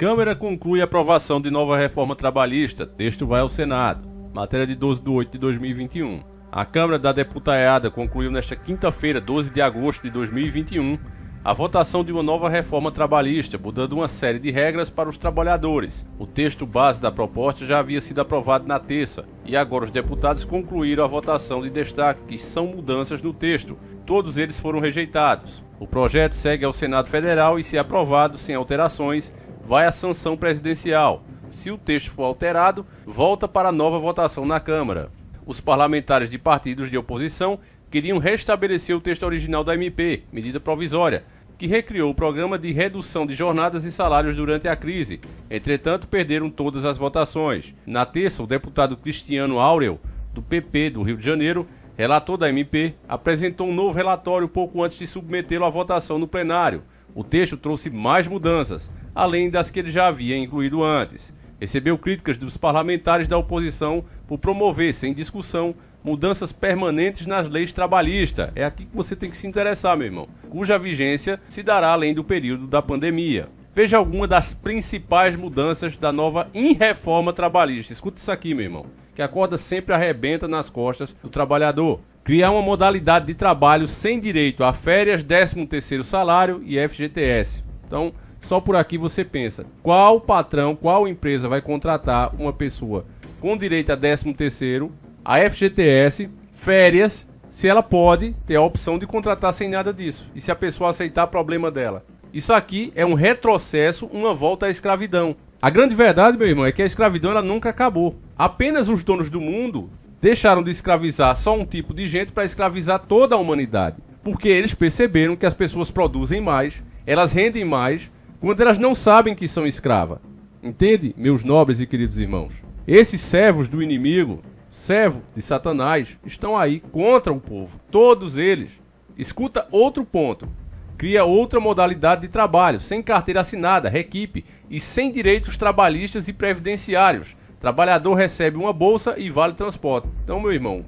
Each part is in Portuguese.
Câmara conclui a aprovação de nova reforma trabalhista. Texto vai ao Senado. Matéria de 12 de 8 de 2021. A Câmara da Deputaiada concluiu nesta quinta-feira, 12 de agosto de 2021, a votação de uma nova reforma trabalhista, mudando uma série de regras para os trabalhadores. O texto base da proposta já havia sido aprovado na terça, e agora os deputados concluíram a votação de destaque, que são mudanças no texto. Todos eles foram rejeitados. O projeto segue ao Senado Federal e, se aprovado sem alterações, vai à sanção presidencial. Se o texto for alterado, volta para nova votação na Câmara. Os parlamentares de partidos de oposição queriam restabelecer o texto original da MP, medida provisória, que recriou o programa de redução de jornadas e salários durante a crise. Entretanto, perderam todas as votações. Na terça, o deputado Cristiano Áureo, do PP do Rio de Janeiro, relator da MP, apresentou um novo relatório pouco antes de submetê-lo à votação no plenário. O texto trouxe mais mudanças, além das que ele já havia incluído antes. Recebeu críticas dos parlamentares da oposição por promover, sem discussão, mudanças permanentes nas leis trabalhistas. É aqui que você tem que se interessar, meu irmão, cuja vigência se dará além do período da pandemia. Veja alguma das principais mudanças da nova reforma trabalhista. Escuta isso aqui, meu irmão, que a corda sempre arrebenta nas costas do trabalhador. Criar uma modalidade de trabalho sem direito a férias, 13º salário e FGTS. Então, só por aqui você pensa, qual patrão, qual empresa vai contratar uma pessoa com direito a 13º, a FGTS, férias, se ela pode ter a opção de contratar sem nada disso, e se a pessoa aceitar, problema dela. Isso aqui é um retrocesso, uma volta à escravidão. A grande verdade, meu irmão, é que a escravidão ela nunca acabou. Apenas os donos do mundo deixaram de escravizar só um tipo de gente para escravizar toda a humanidade, porque eles perceberam que as pessoas produzem mais, elas rendem mais, quando elas não sabem que são escravas. Entende, meus nobres e queridos irmãos? Esses servos do inimigo, servo de Satanás, estão aí contra o povo. Todos eles. Escuta outro ponto. Cria outra modalidade de trabalho, sem carteira assinada, requipe, e sem direitos trabalhistas e previdenciários. Trabalhador recebe uma bolsa e vale transporte. Então, meu irmão,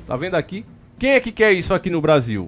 tá vendo aqui? Quem é que quer isso aqui no Brasil?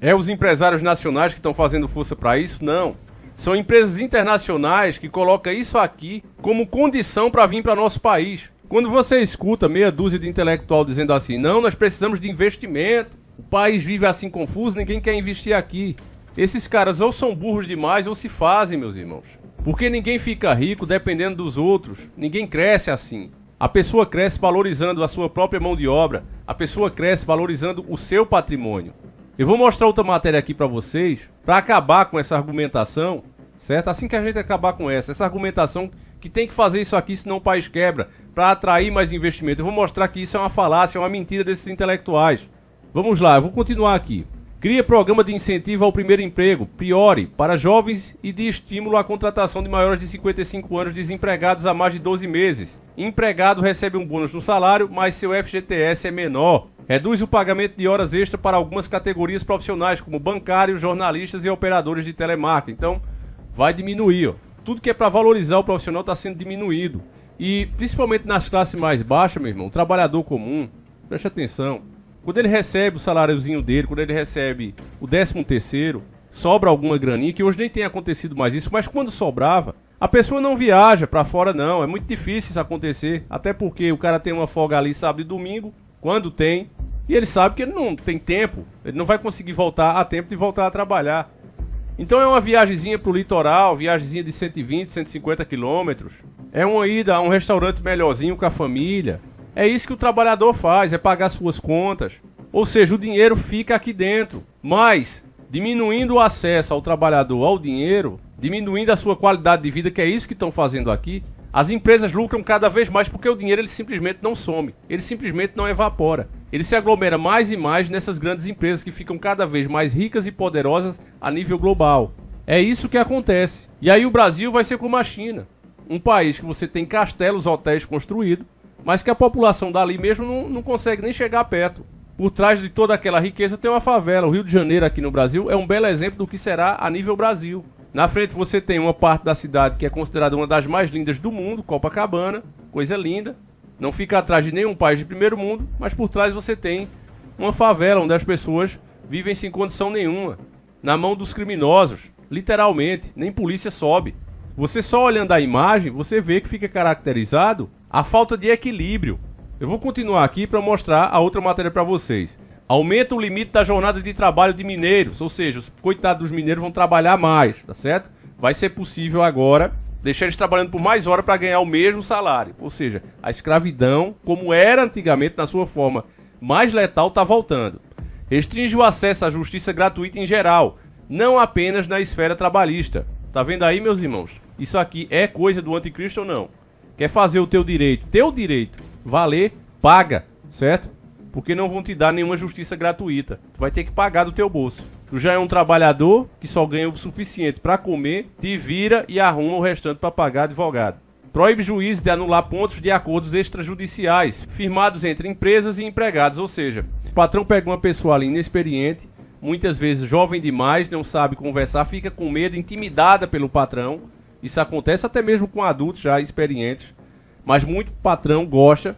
É os empresários nacionais que estão fazendo força para isso? Não. São empresas internacionais que colocam isso aqui como condição para vir para nosso país. Quando você escuta meia dúzia de intelectual dizendo assim, não, nós precisamos de investimento, o país vive assim confuso, ninguém quer investir aqui. Esses caras ou são burros demais ou se fazem, meus irmãos. Porque ninguém fica rico dependendo dos outros, ninguém cresce assim. A pessoa cresce valorizando a sua própria mão de obra, a pessoa cresce valorizando o seu patrimônio. Eu vou mostrar outra matéria aqui para vocês, para acabar com essa argumentação, certo? Assim que a gente acabar com essa argumentação que tem que fazer isso aqui, senão o país quebra, para atrair mais investimento. Eu vou mostrar que isso é uma falácia, é uma mentira desses intelectuais. Vamos lá, eu vou continuar aqui. Cria programa de incentivo ao primeiro emprego, Priori, para jovens e de estímulo à contratação de maiores de 55 anos desempregados há mais de 12 meses. Empregado recebe um bônus no salário, mas seu FGTS é menor. Reduz o pagamento de horas extras para algumas categorias profissionais, como bancários, jornalistas e operadores de telemarketing. Então, vai diminuir. Ó. Tudo que é para valorizar o profissional está sendo diminuído. E, principalmente nas classes mais baixas, meu irmão, o trabalhador comum, preste atenção. Quando ele recebe o saláriozinho dele, quando ele recebe o 13º, sobra alguma graninha, que hoje nem tem acontecido mais isso, mas quando sobrava, a pessoa não viaja para fora não, é muito difícil isso acontecer, até porque o cara tem uma folga ali sábado e domingo, quando tem, e ele sabe que ele não tem tempo, ele não vai conseguir voltar a tempo de voltar a trabalhar. Então é uma viagemzinha pro litoral, viagemzinha de 120, 150 quilômetros, é uma ida a um restaurante melhorzinho com a família. É isso que o trabalhador faz, é pagar suas contas. Ou seja, o dinheiro fica aqui dentro. Mas, diminuindo o acesso ao trabalhador ao dinheiro, diminuindo a sua qualidade de vida, que é isso que estão fazendo aqui, as empresas lucram cada vez mais porque o dinheiro ele simplesmente não some. Ele simplesmente não evapora. Ele se aglomera mais e mais nessas grandes empresas que ficam cada vez mais ricas e poderosas a nível global. É isso que acontece. E aí o Brasil vai ser como a China. Um país que você tem castelos, hotéis construídos, mas que a população dali mesmo não consegue nem chegar perto. Por trás de toda aquela riqueza tem uma favela. O Rio de Janeiro aqui no Brasil é um belo exemplo do que será a nível Brasil. Na frente você tem uma parte da cidade que é considerada uma das mais lindas do mundo, Copacabana, coisa linda. Não fica atrás de nenhum país de primeiro mundo, mas por trás você tem uma favela onde as pessoas vivem sem condição nenhuma, na mão dos criminosos, literalmente, nem polícia sobe. Você só olhando a imagem, você vê que fica caracterizado a falta de equilíbrio. Eu vou continuar aqui para mostrar a outra matéria para vocês. Aumenta o limite da jornada de trabalho de mineiros, ou seja, os coitados dos mineiros vão trabalhar mais, tá certo? Vai ser possível agora deixar eles trabalhando por mais horas para ganhar o mesmo salário. Ou seja, a escravidão, como era antigamente, na sua forma mais letal, está voltando. Restringe o acesso à justiça gratuita em geral, não apenas na esfera trabalhista. Tá vendo aí, meus irmãos? Isso aqui é coisa do anticristo ou não? Quer fazer o teu direito valer, paga, certo? Porque não vão te dar nenhuma justiça gratuita. Tu vai ter que pagar do teu bolso. Tu já é um trabalhador que só ganha o suficiente para comer, te vira e arruma o restante para pagar advogado. Proíbe juízes de anular pontos de acordos extrajudiciais firmados entre empresas e empregados. Ou seja, o patrão pega uma pessoa ali inexperiente, muitas vezes jovem demais, não sabe conversar, fica com medo, intimidada pelo patrão. Isso acontece até mesmo com adultos já experientes. Mas muito patrão gosta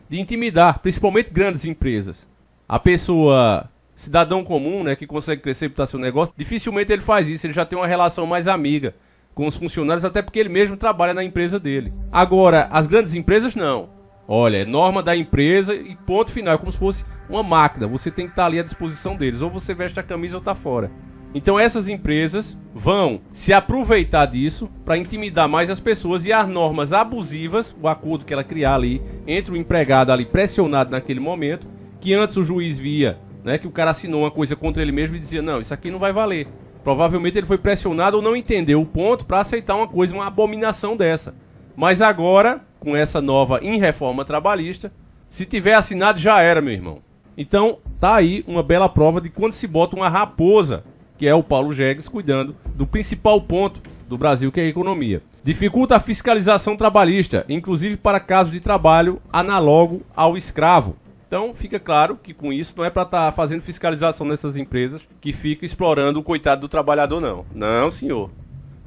de intimidar, principalmente grandes empresas. A pessoa, cidadão comum, né, que consegue crescer e botar seu negócio, dificilmente ele faz isso, ele já tem uma relação mais amiga com os funcionários, até porque ele mesmo trabalha na empresa dele. Agora, as grandes empresas não. Olha, é norma da empresa e ponto final, é como se fosse uma máquina, você tem que estar ali à disposição deles, ou você veste a camisa ou está fora. Então essas empresas vão se aproveitar disso para intimidar mais as pessoas, e as normas abusivas, o acordo que ela criar ali entre o empregado ali pressionado naquele momento, que antes o juiz via, né, que o cara assinou uma coisa contra ele mesmo e dizia, não, isso aqui não vai valer. Provavelmente ele foi pressionado ou não entendeu o ponto para aceitar uma coisa, uma abominação dessa. Mas agora, com essa nova reforma trabalhista, se tiver assinado já era, meu irmão. Então tá aí uma bela prova de quando se bota uma raposa, que é o Paulo Jegues, cuidando do principal ponto do Brasil, que é a economia. Dificulta a fiscalização trabalhista, inclusive para casos de trabalho análogo ao escravo. Então fica claro que com isso não é para estar fazendo fiscalização nessas empresas que ficam explorando o coitado do trabalhador, não. Não, senhor.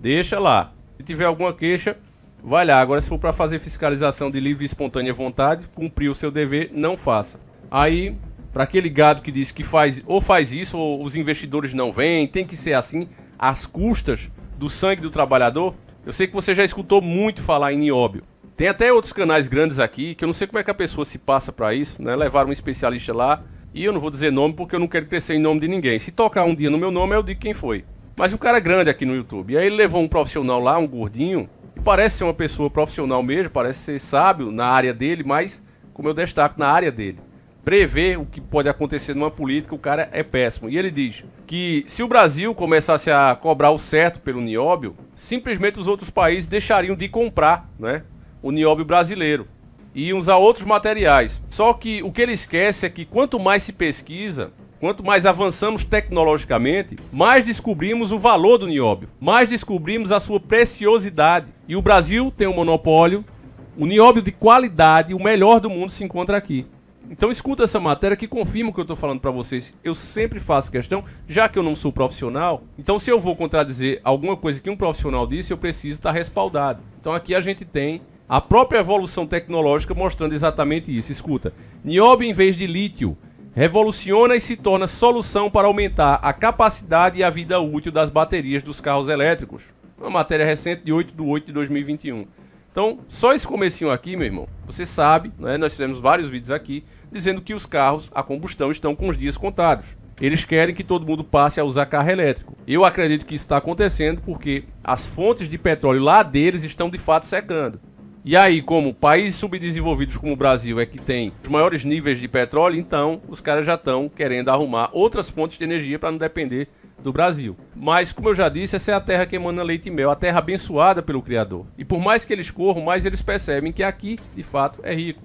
Deixa lá. Se tiver alguma queixa, vai lá. Agora, se for para fazer fiscalização de livre e espontânea vontade, cumprir o seu dever, não faça. Aí, para aquele gado que diz que faz isso, ou os investidores não vêm, tem que ser assim, às custas do sangue do trabalhador. Eu sei que você já escutou muito falar em nióbio. Tem até outros canais grandes aqui, que eu não sei como é que a pessoa se passa para isso, né? Levaram um especialista lá, e eu não vou dizer nome porque eu não quero crescer em nome de ninguém. Se tocar um dia no meu nome, eu digo quem foi. Mas o cara é grande aqui no YouTube. E aí ele levou um profissional lá, um gordinho, e parece ser uma pessoa profissional mesmo, parece ser sábio na área dele, mas, como eu destaco, na área dele. Prever o que pode acontecer numa política, o cara é péssimo. E ele diz que se o Brasil começasse a cobrar o certo pelo nióbio, simplesmente os outros países deixariam de comprar, né, o nióbio brasileiro e iam usar outros materiais. Só que o que ele esquece é que quanto mais se pesquisa, quanto mais avançamos tecnologicamente, mais descobrimos o valor do nióbio, mais descobrimos a sua preciosidade. E o Brasil tem um monopólio, o nióbio de qualidade, o melhor do mundo se encontra aqui. Então escuta essa matéria que confirma o que eu estou falando para vocês. Eu sempre faço questão, já que eu não sou profissional, então se eu vou contradizer alguma coisa que um profissional disse, eu preciso estar respaldado. Então aqui a gente tem a própria evolução tecnológica mostrando exatamente isso. Escuta, nióbio em vez de lítio revoluciona e se torna solução para aumentar a capacidade e a vida útil das baterias dos carros elétricos. Uma matéria recente de 8/8/2021. Então, só esse comecinho aqui, meu irmão, você sabe, né, nós fizemos vários vídeos aqui, dizendo que os carros a combustão estão com os dias contados. Eles querem que todo mundo passe a usar carro elétrico. Eu acredito que isso está acontecendo porque as fontes de petróleo lá deles estão de fato secando. E aí, como países subdesenvolvidos como o Brasil é que tem os maiores níveis de petróleo, então os caras já estão querendo arrumar outras fontes de energia para não depender do Brasil. Mas, como eu já disse, essa é a terra que emana leite e mel, a terra abençoada pelo Criador. E por mais que eles corram, mais eles percebem que aqui, de fato, é rico.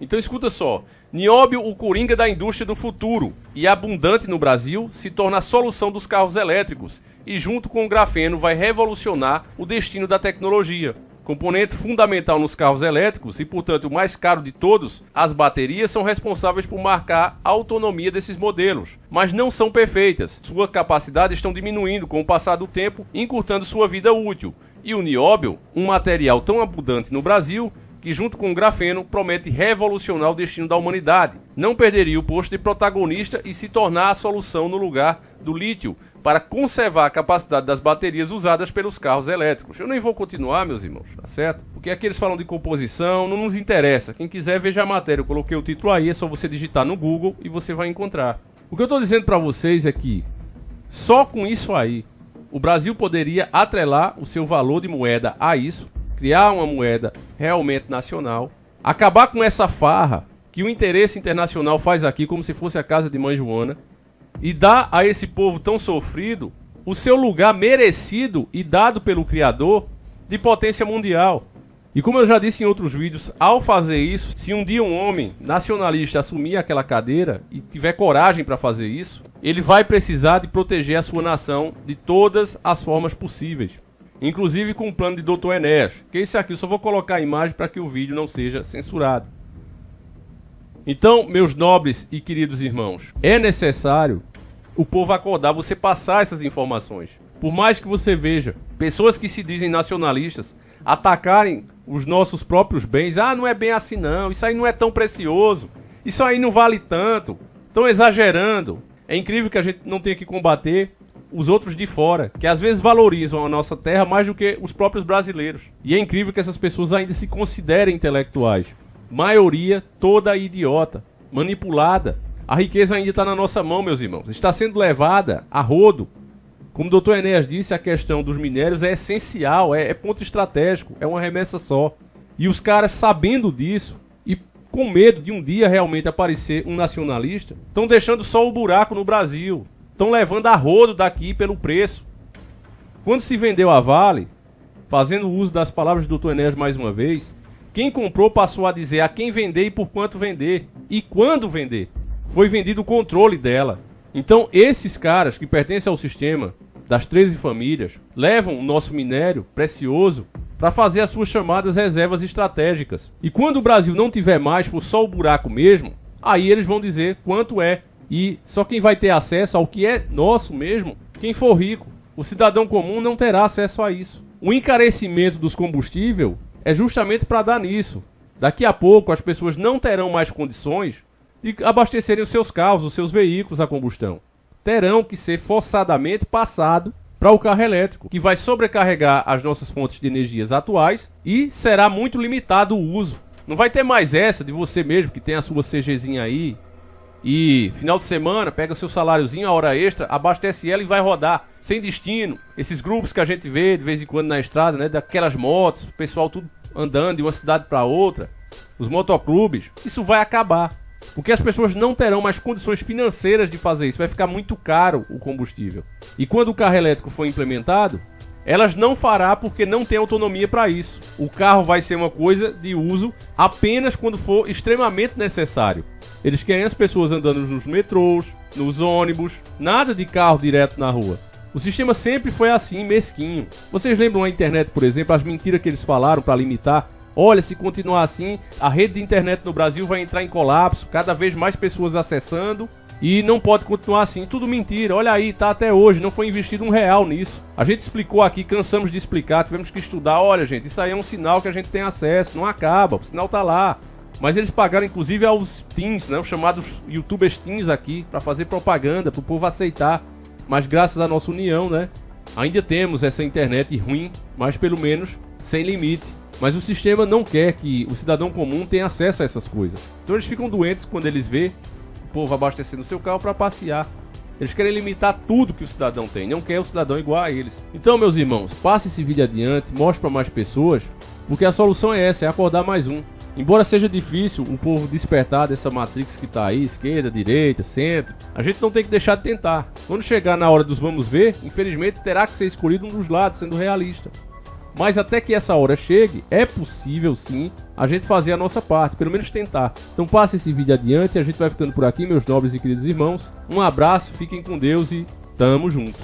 Então escuta só, nióbio, o coringa da indústria do futuro e abundante no Brasil, se torna a solução dos carros elétricos e junto com o grafeno vai revolucionar o destino da tecnologia. Componente fundamental nos carros elétricos e, portanto, o mais caro de todos, as baterias são responsáveis por marcar a autonomia desses modelos, mas não são perfeitas. Sua capacidade estão diminuindo com o passar do tempo, encurtando sua vida útil. E o nióbio, um material tão abundante no Brasil, que junto com o grafeno promete revolucionar o destino da humanidade. Não perderia o posto de protagonista e se tornar a solução no lugar do lítio, para conservar a capacidade das baterias usadas pelos carros elétricos. Eu nem vou continuar, meus irmãos, tá certo? Porque aqui eles falam de composição, não nos interessa. Quem quiser, veja a matéria. Eu coloquei o título aí, é só você digitar no Google e você vai encontrar. O que eu estou dizendo para vocês é que só com isso aí, o Brasil poderia atrelar o seu valor de moeda a isso, criar uma moeda realmente nacional, acabar com essa farra que o interesse internacional faz aqui como se fosse a casa de Mãe Joana, e dar a esse povo tão sofrido o seu lugar merecido e dado pelo Criador de potência mundial. E como eu já disse em outros vídeos, ao fazer isso, se um dia um homem nacionalista assumir aquela cadeira e tiver coragem para fazer isso, ele vai precisar de proteger a sua nação de todas as formas possíveis, inclusive com o plano de Dr. Enéas, que esse aqui eu só vou colocar a imagem para que o vídeo não seja censurado. Então, meus nobres e queridos irmãos, é necessário o povo acordar, você passar essas informações. Por mais que você veja pessoas que se dizem nacionalistas atacarem os nossos próprios bens, não é bem assim não, isso aí não é tão precioso, isso aí não vale tanto, estão exagerando. É incrível que a gente não tenha que combater os outros de fora, que às vezes valorizam a nossa terra mais do que os próprios brasileiros. E é incrível que essas pessoas ainda se considerem intelectuais. Maioria toda idiota, manipulada. A riqueza ainda está na nossa mão, meus irmãos. Está sendo levada a rodo. Como o Dr. Enéas disse, a questão dos minérios é essencial, é ponto estratégico, é uma remessa só. E os caras, sabendo disso e com medo de um dia realmente aparecer um nacionalista, estão deixando só o buraco no Brasil. Estão levando a rodo daqui pelo preço. Quando se vendeu a Vale, fazendo uso das palavras do Dr. Enéas mais uma vez, quem comprou passou a dizer a quem vender e por quanto vender. E quando vender. Foi vendido o controle dela. Então esses caras que pertencem ao sistema das 13 famílias levam o nosso minério precioso para fazer as suas chamadas reservas estratégicas. E quando o Brasil não tiver mais, for só o buraco mesmo, aí eles vão dizer quanto é. E só quem vai ter acesso ao que é nosso mesmo, quem for rico. O cidadão comum não terá acesso a isso. O encarecimento dos combustíveis é justamente para dar nisso. Daqui a pouco as pessoas não terão mais condições de abastecerem os seus carros, os seus veículos a combustão. Terão que ser forçadamente passado para o carro elétrico, que vai sobrecarregar as nossas fontes de energias atuais e será muito limitado o uso. Não vai ter mais essa de você mesmo que tem a sua CGzinha aí e final de semana pega seu saláriozinho, a hora extra, abastece ela e vai rodar sem destino. Esses grupos que a gente vê de vez em quando na estrada, né, daquelas motos, o pessoal tudo andando de uma cidade para outra, os motoclubes, isso vai acabar. Porque as pessoas não terão mais condições financeiras de fazer isso. Vai ficar muito caro o combustível. E quando o carro elétrico for implementado, elas não fará porque não tem autonomia para isso. O carro vai ser uma coisa de uso apenas quando for extremamente necessário. Eles querem as pessoas andando nos metrôs, nos ônibus, nada de carro direto na rua. O sistema sempre foi assim, mesquinho. Vocês lembram a internet, por exemplo, as mentiras que eles falaram para limitar? Olha, se continuar assim, a rede de internet no Brasil vai entrar em colapso, cada vez mais pessoas acessando e não pode continuar assim. Tudo mentira, olha aí, tá até hoje, não foi investido R$1 nisso. A gente explicou aqui, cansamos de explicar, tivemos que estudar. Olha, gente, isso aí é um sinal que a gente tem acesso, não acaba, o sinal tá lá. Mas eles pagaram inclusive aos teens, né, os chamados youtubers teens aqui, para fazer propaganda, para o povo aceitar. Mas graças à nossa união, né, ainda temos essa internet ruim, mas pelo menos sem limite. Mas o sistema não quer que o cidadão comum tenha acesso a essas coisas. Então eles ficam doentes quando eles vê o povo abastecendo o seu carro para passear. Eles querem limitar tudo que o cidadão tem, não quer o cidadão igual a eles. Então, meus irmãos, passe esse vídeo adiante, mostre para mais pessoas, porque a solução é essa, é acordar mais um. Embora seja difícil o povo despertar dessa matrix que está aí, esquerda, direita, centro, a gente não tem que deixar de tentar. Quando chegar na hora dos vamos ver, infelizmente terá que ser escolhido um dos lados, sendo realista. Mas até que essa hora chegue, é possível sim a gente fazer a nossa parte, pelo menos tentar. Então passe esse vídeo adiante, a gente vai ficando por aqui, meus nobres e queridos irmãos. Um abraço, fiquem com Deus e tamo junto.